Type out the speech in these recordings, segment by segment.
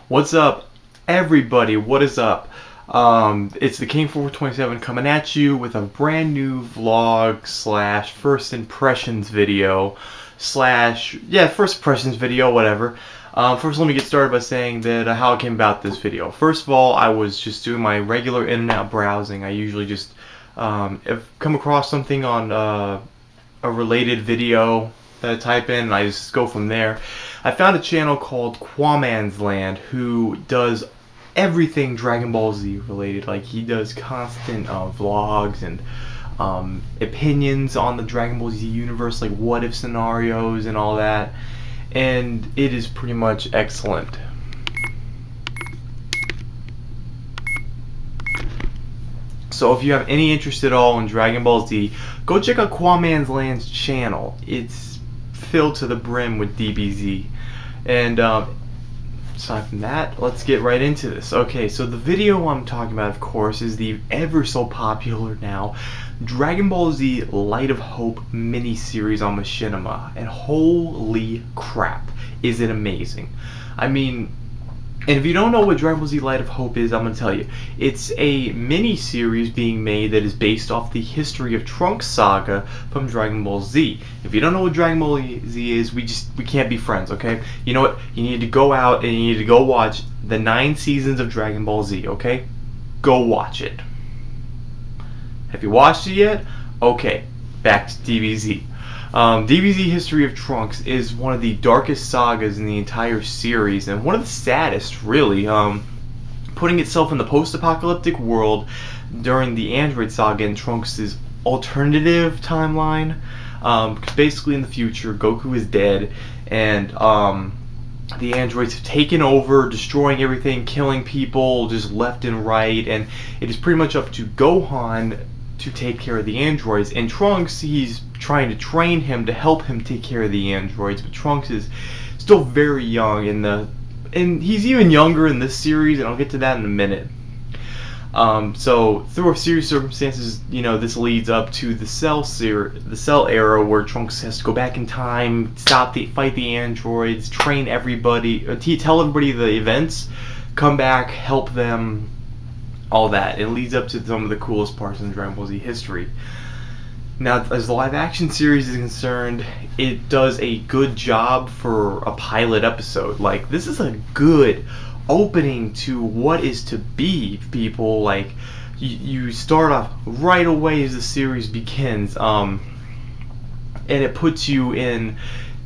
What's up, everybody? What is up? It's the King 427 coming at you with a brand new vlog slash first impressions video slash first impressions video, whatever. First, let me get started by saying that how I came about this video. First of all, I was just doing my regular internet browsing. I usually just if come across something on a related video that I type in, and I just go from there. I found a channel called Quaman's Land who does everything Dragon Ball Z related. Like, he does constant vlogs and opinions on the Dragon Ball Z universe, like what if scenarios and all that, and it is pretty much excellent. So if you have any interest at all in Dragon Ball Z, go check out Quaman's Land's channel. It's filled to the brim with DBZ. And aside from that, let's get right into this. Okay, so the video I'm talking about, of course, is the ever so popular now Dragon Ball Z Light of Hope mini-series on Machinima. And holy crap, is it amazing. I mean, and if you don't know what Dragon Ball Z Light of Hope is, I'm going to tell you. It's a mini-series being made that is based off the history of Trunks saga from Dragon Ball Z. If you don't know what Dragon Ball Z is, we can't be friends, okay? You know what? You need to go out and you need to go watch the 9 seasons of Dragon Ball Z, okay? Go watch it. Have you watched it yet? Okay, back to DBZ. DBZ History of Trunks is one of the darkest sagas in the entire series, and one of the saddest, really, putting itself in the post-apocalyptic world during the Android saga in Trunks' alternative timeline. Basically, in the future, Goku is dead, and the androids have taken over, destroying everything, killing people just left and right, and it is pretty much up to Gohan to take care of the androids. And Trunks, he's trying to train him to help him take care of the androids, but Trunks is still very young and he's even younger in this series, and I'll get to that in a minute. So through a series of circumstances, you know, this leads up to the Cell era, where Trunks has to go back in time, fight the androids, train everybody, tell everybody the events, come back, help them, all that. It leads up to some of the coolest parts in Dragon Ball Z history. Now, as the live action series is concerned, it does a good job for a pilot episode. Like, this is a good opening to what is to be, people. Like, you start off right away as the series begins, and it puts you in,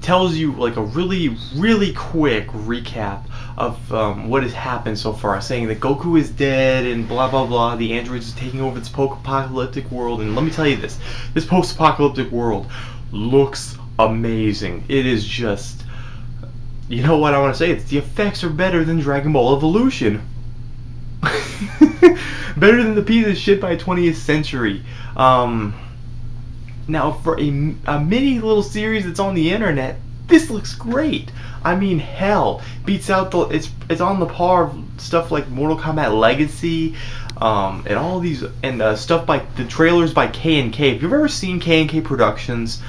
tells you like a really quick recap of what has happened so far, saying that Goku is dead and blah blah blah, the androids are taking over this post-apocalyptic world. And let me tell you this post-apocalyptic world looks amazing. It is just, you know what I want to say, it's the effects are better than Dragon Ball Evolution. Better than the piece of shit by 20th Century. Now, for a mini little series that's on the internet, this looks great. I mean, hell, beats out it's on the par of stuff like Mortal Kombat Legacy, and all these, and stuff by the trailers by K&K. If you've ever seen K&K Productions,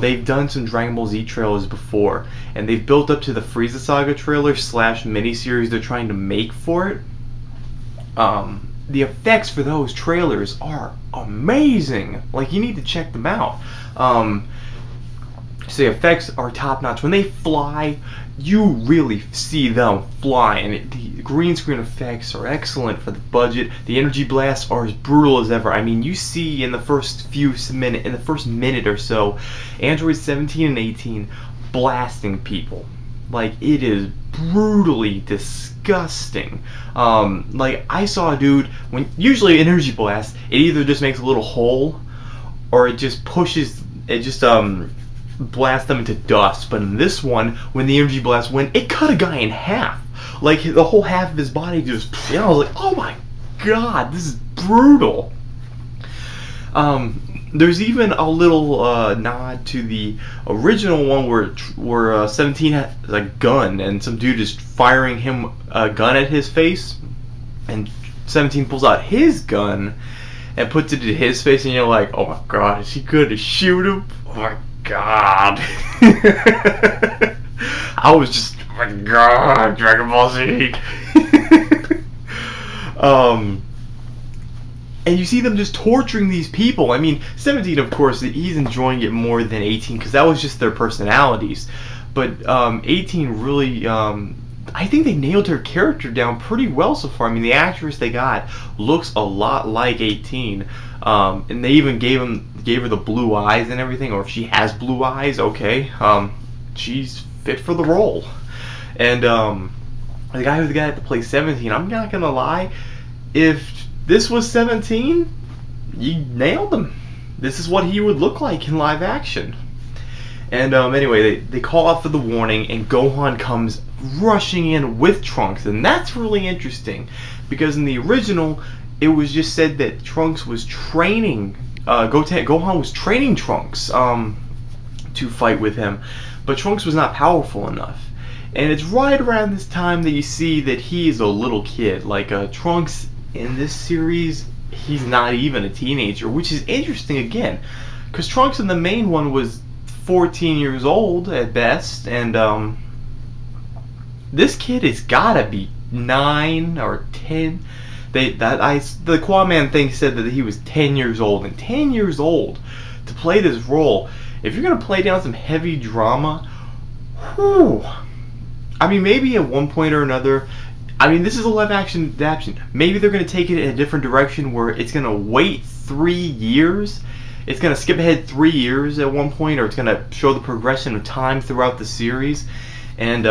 they've done some Dragon Ball Z trailers before, and they've built up to the Frieza Saga trailer slash miniseries they're trying to make for it. The effects for those trailers are amazing. Like, you need to check them out. So the effects are top notch. When they fly, you really see them fly, and the green screen effects are excellent for the budget. The energy blasts are as brutal as ever. I mean, you see in the first minute or so, Android 17 and 18 blasting people. Like, it is brutally disgusting. Like, I saw a dude, when usually an energy blast, it either just makes a little hole, or it just blast them into dust. But in this one, when the energy blast went, it cut a guy in half. Like, the whole half of his body just, you know, I was like, oh my god, this is brutal. There's even a little nod to the original one where 17 has a gun, and some dude is firing him a gun at his face, and 17 pulls out his gun and puts it to his face, and you're like, oh my god, is he good to shoot him? Oh my god. I was just my god, Dragon Ball Z. And you see them just torturing these people. I mean, 17, of course, he's enjoying it more than 18 because that was just their personalities. But 18 really, I think they nailed her character down pretty well so far. I mean, the actress they got looks a lot like 18. And they even gave her the blue eyes and everything, or if she has blue eyes, okay. She's fit for the role. And the guy who got to play 17, I'm not gonna lie, if this was 17, you nailed him. This is what he would look like in live action. And anyway, they call out for the warning, and Gohan comes rushing in with Trunks, and that's really interesting because in the original, it was just said that Trunks was training, Gohan was training Trunks to fight with him, but Trunks was not powerful enough. And it's right around this time that you see that he is a little kid. Like Trunks in this series, he's not even a teenager, which is interesting again, because Trunks in the main one was 14 years old at best, and this kid has gotta be 9 or 10. The Aquaman thing said that he was 10 years old, and 10 years old to play this role. If you're gonna play down some heavy drama, whew, I mean, maybe at one point or another, I mean, this is a live action adaptation. Maybe they're going to take it in a different direction where it's going to wait 3 years. It's going to skip ahead 3 years at one point, or it's going to show the progression of time throughout the series. And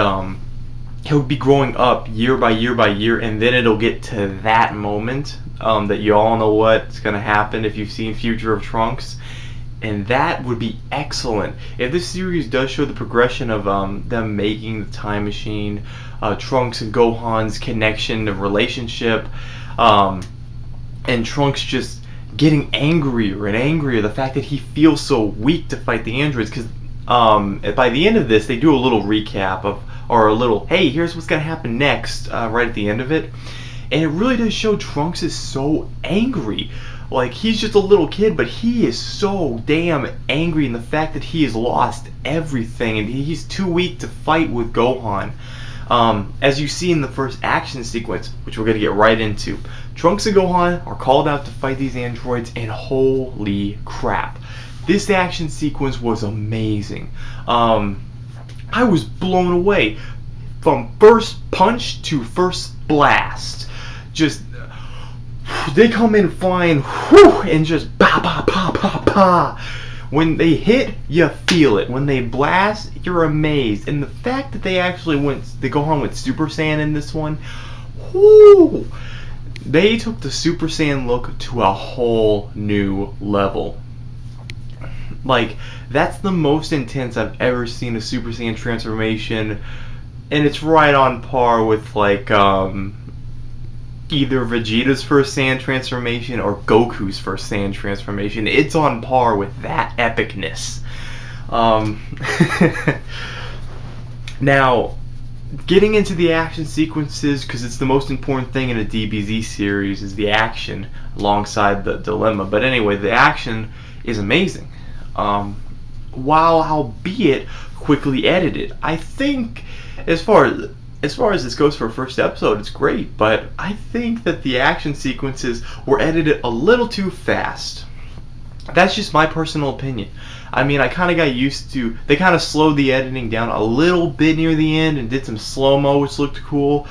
he'll be growing up year by year by year, and then it'll get to that moment that you all know what's going to happen if you've seen Future of Trunks. And that would be excellent. If this series does show the progression of them making the time machine, Trunks and Gohan's connection, the relationship, and Trunks just getting angrier and angrier, the fact that he feels so weak to fight the androids, because by the end of this, they do a little recap of, or a little, hey, here's what's going to happen next, right at the end of it. And it really does show Trunks is so angry. Like, he's just a little kid, but he is so damn angry in the fact that he has lost everything, and he's too weak to fight with Gohan. As you see in the first action sequence, which we're going to get right into, Trunks and Gohan are called out to fight these androids, and holy crap, this action sequence was amazing. I was blown away. From first punch to first blast. Just, they come in flying, whoo, and just ba ba ba ba ba. When they hit, you feel it. When they blast, you're amazed. And the fact that they actually Gohan went Super Saiyan in this one, whoo, they took the Super Saiyan look to a whole new level. Like, that's the most intense I've ever seen a Super Saiyan transformation, and it's right on par with, like, either Vegeta's first Saiyan transformation or Goku's first Saiyan transformation. It's on par with that epicness. Now, getting into the action sequences, because it's the most important thing in a DBZ series, is the action alongside the dilemma. But anyway, the action is amazing. While albeit quickly edited. I think as far as this goes for a first episode, it's great, but I think that the action sequences were edited a little too fast. That's just my personal opinion. I mean, I kind of got used to, they kind of slowed the editing down a little bit near the end and did some slow-mo, which looked cool.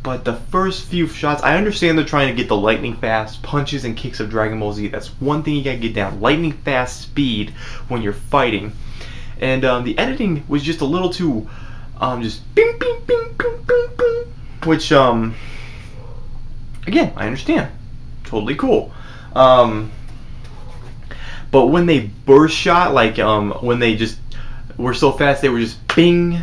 But the first few shots, I understand they're trying to get the lightning fast punches and kicks of Dragon Ball Z. That's one thing you gotta get down. Lightning fast speed when you're fighting. And the editing was just a little too, just bing, bing, bing, bing, bing, bing. Which, again, I understand. Totally cool. But when they burst shot, like when they just were so fast, they were just bing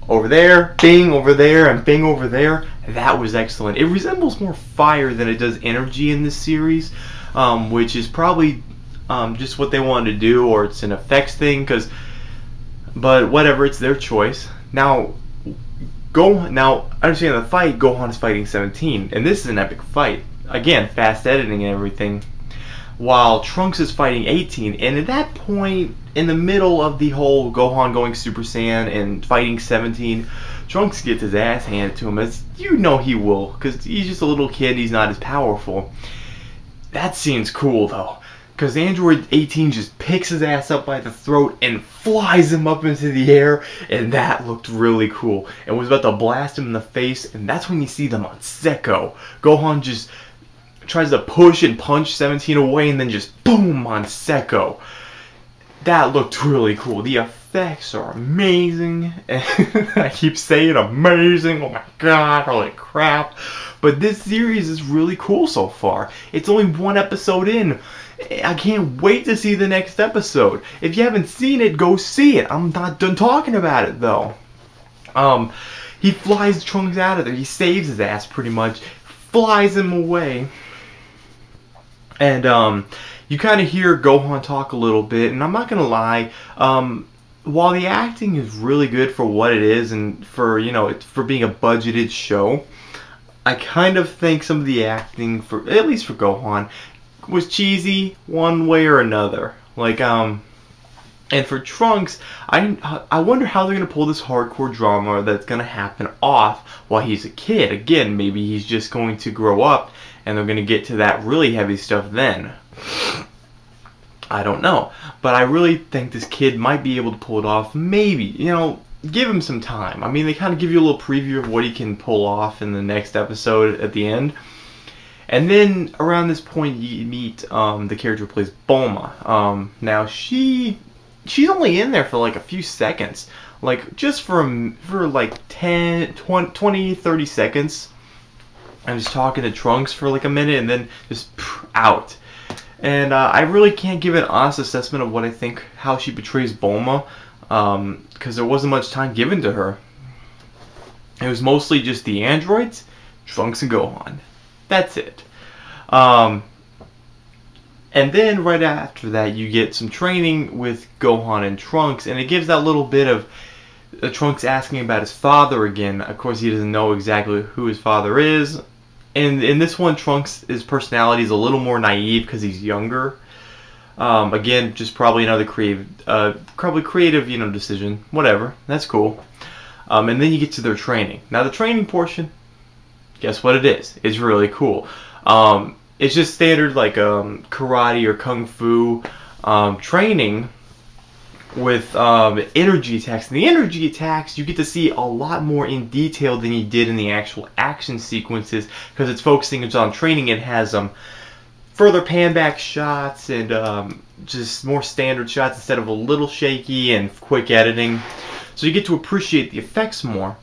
over there, and bing over there. That was excellent. It resembles more fire than it does energy in this series, which is probably just what they wanted to do, or it's an effects thing. But whatever, it's their choice. Now, understand the fight. Gohan is fighting 17, and this is an epic fight. Again, fast editing and everything. While Trunks is fighting 18, and at that point, in the middle of the whole Gohan going Super Saiyan and fighting 17, Trunks gets his ass handed to him, as you know he will, because he's just a little kid, he's not as powerful. That scene's cool though, because Android 18 just picks his ass up by the throat and flies him up into the air, and that looked really cool. And was about to blast him in the face, and that's when you see them on Sekko. Gohan just tries to push and punch 17 away, and then just boom on Sekko. That looked really cool. The effects are amazing. I keep saying amazing. Oh my god, holy crap. But this series is really cool so far. It's only one episode in. I can't wait to see the next episode. If you haven't seen it, go see it. I'm not done talking about it though. He flies Trunks out of there. He saves his ass pretty much. Flies him away. And you kind of hear Gohan talk a little bit, and I'm not gonna lie, while the acting is really good for what it is and for, you know, for being a budgeted show, I kind of think some of the acting, for at least for Gohan, was cheesy one way or another. Like and for Trunks, I wonder how they're gonna pull this hardcore drama that's gonna happen off while he's a kid. Again, maybe he's just going to grow up and they're gonna get to that really heavy stuff then. I don't know, but I really think this kid might be able to pull it off. Maybe, you know, give him some time. I mean, they kind of give you a little preview of what he can pull off in the next episode at the end. And then around this point you meet the character who plays Bulma. Now she's only in there for like a few seconds. Like just for like 10, 20, 30 seconds. I'm just talking to Trunks for like a minute and then just out. And I really can't give an honest assessment of what I think, how she portrays Bulma, because there wasn't much time given to her. It was mostly just the androids, Trunks and Gohan. That's it. And then right after that you get some training with Gohan and Trunks, and it gives that little bit of Trunks asking about his father again. Of course he doesn't know exactly who his father is. And in this one, Trunks' personality is a little more naive because he's younger. Again, just probably another creative, you know, decision. Whatever, that's cool. And then you get to their training. Now the training portion, guess what it is? It's really cool. It's just standard like karate or kung fu training with energy attacks. And the energy attacks you get to see a lot more in detail than you did in the actual action sequences, because it's focusing on training. It has further pan back shots and just more standard shots instead of a little shaky and quick editing, so you get to appreciate the effects more.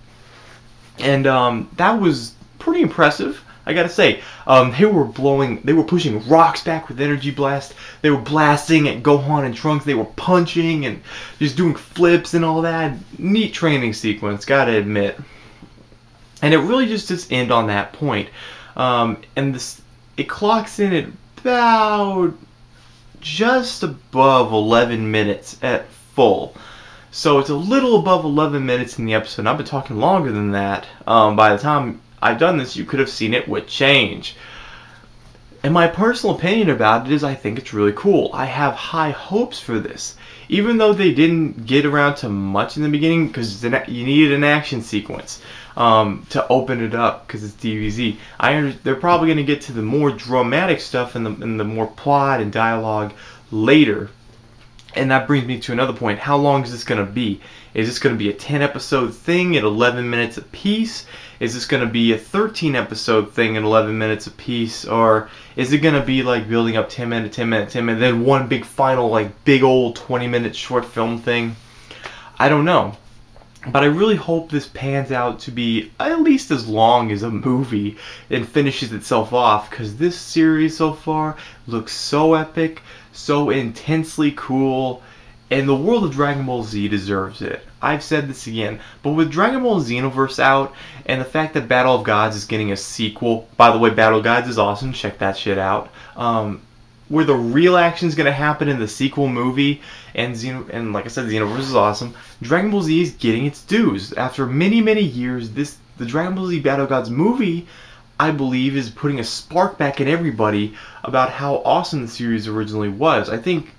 And that was pretty impressive, I gotta say. They were pushing rocks back with energy blast. They were blasting at Gohan and Trunks. They were punching and just doing flips and all that. Neat training sequence, gotta admit. And it really just end on that point. And it clocks in at about just above 11 minutes at full. So it's a little above 11 minutes in the episode. And I've been talking longer than that. By the time I've done this, you could have seen it with change. And my personal opinion about it is I think it's really cool. I have high hopes for this. Even though they didn't get around to much in the beginning, because you needed an action sequence to open it up, because it's DBZ. They're probably going to get to the more dramatic stuff and the more plot and dialogue later. And that brings me to another point. How long is this going to be? Is this going to be a 10 episode thing at 11 minutes apiece? Is this going to be a 13 episode thing at 11 minutes apiece? Or is it going to be like building up 10 minute, 10 minute, 10 minute, then one big final like big old 20-minute short film thing? I don't know. But I really hope this pans out to be at least as long as a movie and finishes itself off, because this series so far looks so epic, so intensely cool, and the world of Dragon Ball Z deserves it. I've said this again, but with Dragon Ball Xenoverse out, and the fact that Battle of Gods is getting a sequel, by the way, Battle of Gods is awesome, check that shit out, where the real action is going to happen in the sequel movie, and like I said, Xenoverse is awesome. Dragon Ball Z is getting its dues. After many, many years, the Dragon Ball Z Battle of Gods movie, I believe, is putting a spark back in everybody about how awesome the series originally was. I think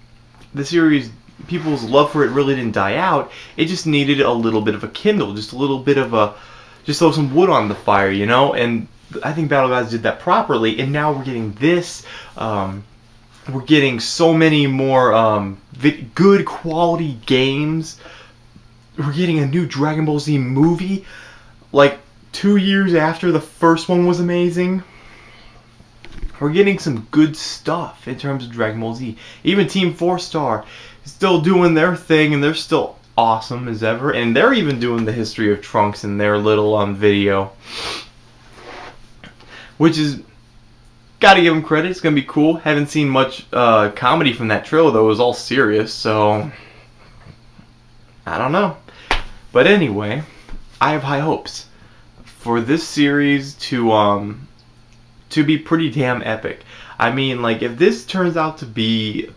the series people's love for it really didn't die out. It just needed a little bit of a kindle, just a little bit of a, just throw some wood on the fire, you know. And I think Battle Gods did that properly. And now we're getting this. We're getting so many more good quality games. We're getting a new Dragon Ball Z movie, like 2 years after the first one was amazing. We're getting some good stuff in terms of Dragon Ball Z. Even Team 4 Star is still doing their thing, and they're still awesome as ever. And they're even doing the history of Trunks in their little video, which is, gotta give them credit. It's gonna be cool. Haven't seen much comedy from that trailer though. It was all serious, so I don't know. But anyway, I have high hopes for this series to be pretty damn epic. I mean, like, if this turns out to be,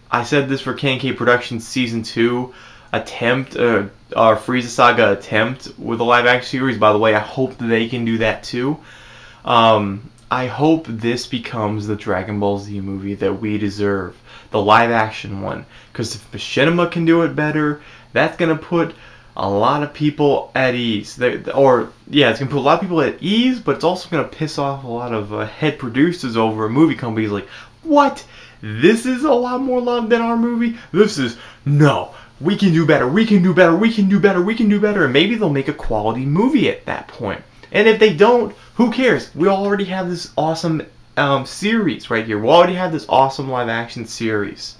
I said this for K&K Productions Season 2 attempt, our Frieza Saga attempt with a live action series. By the way, I hope they can do that too. I hope this becomes the Dragon Ball Z movie that we deserve, the live action one. Because if Machinima can do it better, that's going to put a lot of people at ease. It's going to put a lot of people at ease, but it's also going to piss off a lot of head producers over a movie companies like, what? This is a lot more love than our movie? This is, no, we can do better, we can do better, we can do better, we can do better. And maybe they'll make a quality movie at that point. And if they don't, who cares? We already have this awesome series right here. We already have this awesome live action series.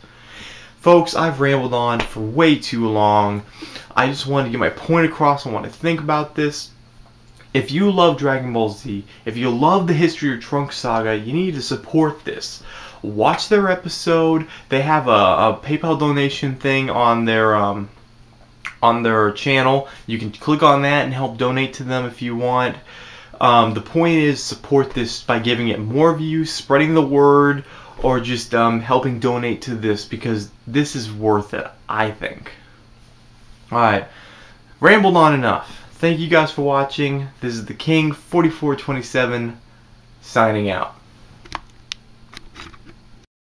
Folks, I've rambled on for way too long. I just wanted to get my point across. I want to think about this. If you love Dragon Ball Z, if you love the history of Trunks Saga, you need to support this. Watch their episode. They have a PayPal donation thing on their channel. You can click on that and help donate to them if you want. The point is, support this by giving it more views, spreading the word, or just helping donate to this, because this is worth it, I think. Alright, rambled on enough. Thank you guys for watching. This is the King 4427 signing out.